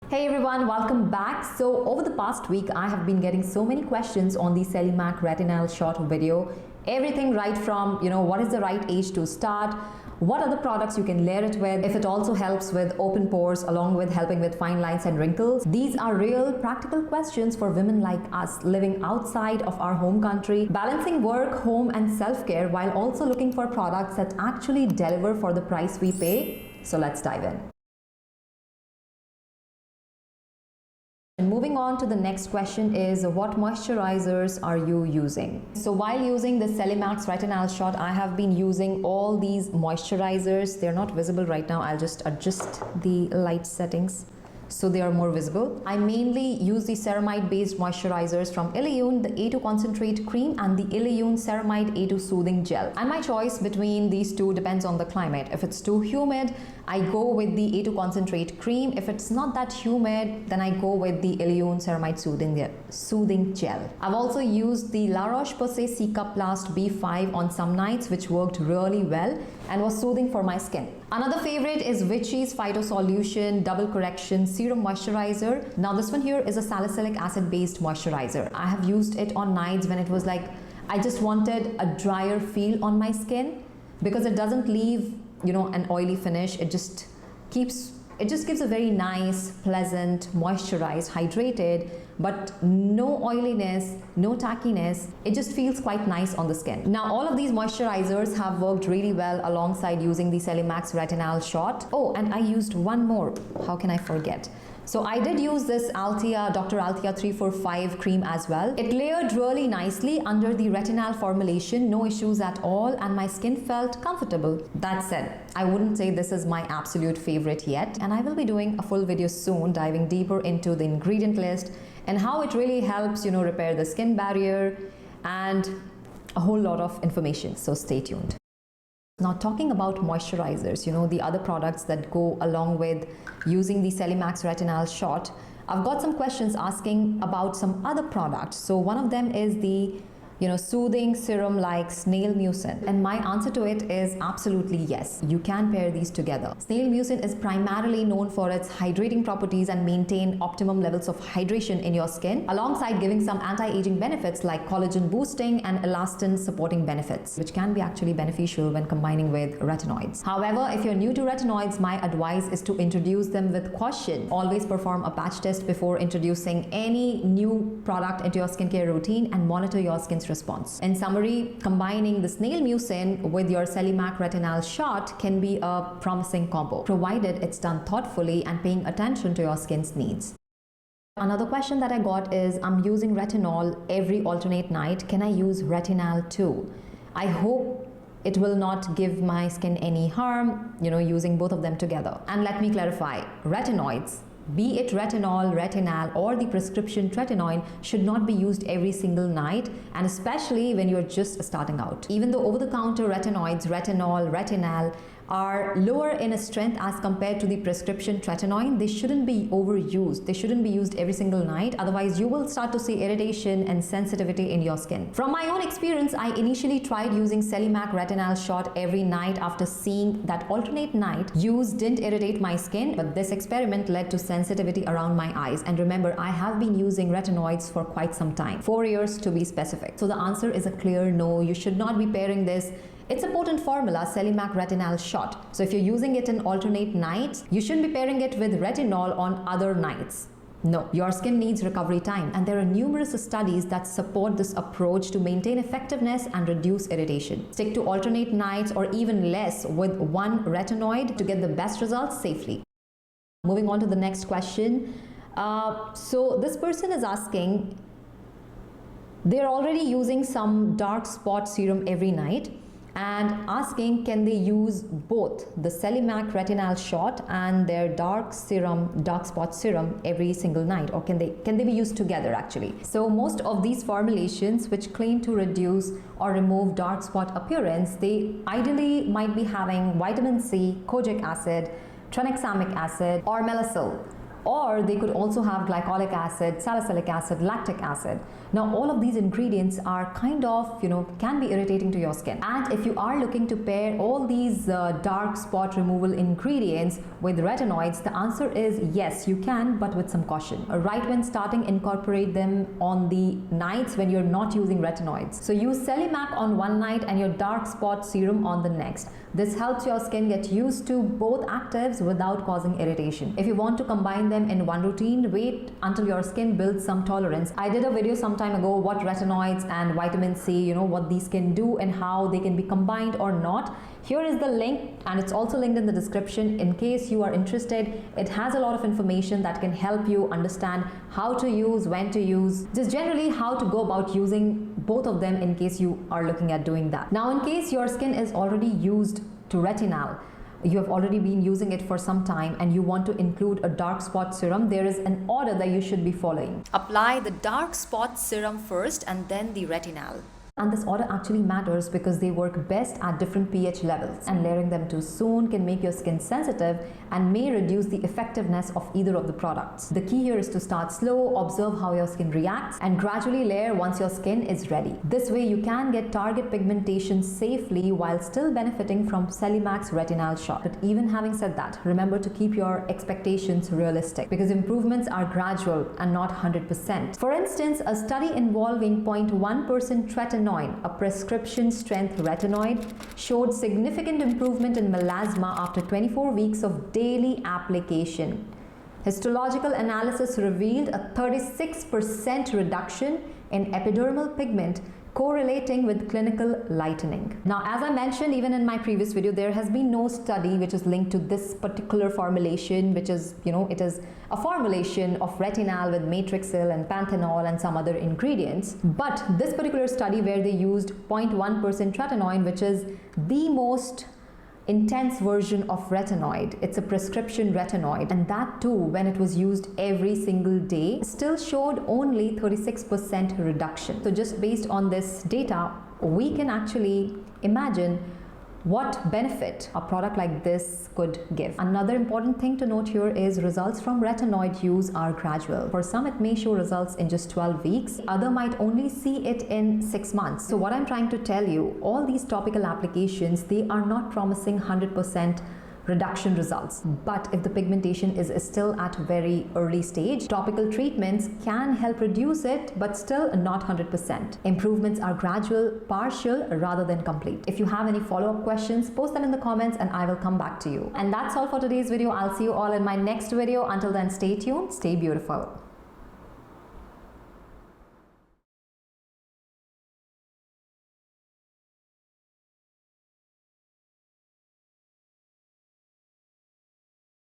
Hey everyone, welcome back. So over the past week, I have been getting so many questions on the Selimac Retinal Shot video. Everything right from, what is the right age to start? What are the products you can layer it with? If it also helps with open pores along with helping with fine lines and wrinkles. These are real practical questions for women like us living outside of our home country, balancing work, home and self-care while also looking for products that actually deliver for the price we pay. So let's dive in. And moving on to the next question is, what moisturizers are you using? So while using the Celimax Retinal Shot, I have been using all these moisturizers. They're not visible right now. I'll just adjust the light settings so they are more visible. I mainly use the ceramide based moisturizers from Ilyun, the A2 Concentrate Cream and the Ilyun Ceramide A2 Soothing Gel. And my choice between these two depends on the climate. If it's too humid, I go with the A2 Concentrate Cream. If it's not that humid, then I go with the Ilyun Ceramide Soothing Gel. I've also used the La Roche-Posay Cicaplast B5 on some nights, which worked really well and was soothing for my skin. Another favorite is Vichy's Phyto Solution Double Correction Serum Moisturizer. Now this one here is a salicylic acid based moisturizer. I have used it on nights when it was like I just wanted a drier feel on my skin, because it doesn't leave an oily finish. It just gives a very nice, pleasant, moisturized, hydrated, but no oiliness, no tackiness. It just feels quite nice on the skin. Now, all of these moisturizers have worked really well alongside using the Celimax Retinal Shot. Oh, and I used one more. How can I forget? So I did use this Dr. Althea 345 cream as well. It layered really nicely under the retinal formulation, no issues at all, and my skin felt comfortable. That said, I wouldn't say this is my absolute favorite yet, and I will be doing a full video soon diving deeper into the ingredient list and how it really helps, repair the skin barrier and a whole lot of information. So stay tuned. Now, talking about moisturizers, the other products that go along with using the Celimax Retinal Shot, I've got some questions asking about some other products. So one of them is the soothing serum like snail mucin, and my answer to it is absolutely yes. You can pair these together. Snail mucin is primarily known for its hydrating properties and maintain optimum levels of hydration in your skin, alongside giving some anti-aging benefits like collagen boosting and elastin supporting benefits, which can be actually beneficial when combining with retinoids. However, if you're new to retinoids, my advice is to introduce them with caution. Always perform a patch test before introducing any new product into your skincare routine and monitor your skin's response. In summary, combining the snail mucin with your Celimac Retinal Shot can be a promising combo, provided it's done thoughtfully and paying attention to your skin's needs. Another question that I got is, I'm using retinol every alternate night. Can I use retinal too? I hope it will not give my skin any harm, using both of them together. And let me clarify, retinoids, be it retinol, retinal or the prescription tretinoin, should not be used every single night, and especially when you're just starting out. Even though over-the-counter retinoids, retinol, retinal, are lower in strength as compared to the prescription tretinoin, they shouldn't be overused. They shouldn't be used every single night, otherwise you will start to see irritation and sensitivity in your skin. From my own experience, I initially tried using Celimac Retinal Shot every night after seeing that alternate night use didn't irritate my skin, but this experiment led to sensitivity around my eyes. And remember, I have been using retinoids for quite some time, 4 years to be specific. So the answer is a clear no. You should not be pairing this. It's a potent formula, Celimac Retinal Shot. So if you're using it in alternate nights, you shouldn't be pairing it with retinol on other nights. No, your skin needs recovery time, and there are numerous studies that support this approach to maintain effectiveness and reduce irritation. Stick to alternate nights or even less with one retinoid to get the best results safely. Moving on to the next question. So this person is asking, they're already using some dark spot serum every night, and asking, can they use both the Celimac Retinal Shot and their dark spot serum every single night, or can they be used together actually? So most of these formulations which claim to reduce or remove dark spot appearance, they ideally might be having vitamin C, kojic acid, tranexamic acid or melasyl. or they could also have glycolic acid, salicylic acid, lactic acid. Now all of these ingredients are kind of, can be irritating to your skin. And if you are looking to pair all these dark spot removal ingredients with retinoids, the answer is yes, you can, but with some caution. Right when starting, incorporate them on the nights when you're not using retinoids. So use Celimac on one night and your dark spot serum on the next. This helps your skin get used to both actives without causing irritation. If you want to combine them in one routine, wait until your skin builds some tolerance. I did a video some time ago what retinoids and vitamin C, what these can do and how they can be combined or not. Here is the link, and it's also linked in the description in case you are interested. It has a lot of information that can help you understand how to use, when to use, just generally how to go about using both of them in case you are looking at doing that. Now, in case your skin is already used to retinal, you have already been using it for some time and you want to include a dark spot serum, there is an order that you should be following. Apply the dark spot serum first and then the retinal. And this order actually matters because they work best at different pH levels, and layering them too soon can make your skin sensitive and may reduce the effectiveness of either of the products. The key here is to start slow, observe how your skin reacts, and gradually layer once your skin is ready. This way you can get target pigmentation safely while still benefiting from Celimax Retinal Shot. But even having said that, remember to keep your expectations realistic because improvements are gradual and not 100%. For instance, a study involving 0.1% retinoid, a prescription strength retinoid, showed significant improvement in melasma after 24 weeks of daily application. Histological analysis revealed a 36% reduction in epidermal pigment, correlating with clinical lightening. Now, as I mentioned even in my previous video, there has been no study which is linked to this particular formulation, which is, it is a formulation of retinal with matrixyl and panthenol and some other ingredients. But this particular study where they used 0.1% retinoid, which is the most intense version of retinoid, it's a prescription retinoid, and that too when it was used every single day, still showed only 36% reduction. So just based on this data, we can actually imagine what benefit a product like this could give. Another important thing to note here is results from retinoid use are gradual. For some, it may show results in just 12 weeks. Other might only see it in 6 months. So what I'm trying to tell you, all these topical applications, they are not promising 100% reduction results. But if the pigmentation is still at a very early stage, topical treatments can help reduce it, but still not 100%. Improvements are gradual, partial rather than complete. If you have any follow-up questions, post them in the comments and I will come back to you. And that's all for today's video. I'll see you all in my next video. Until then, stay tuned, stay beautiful.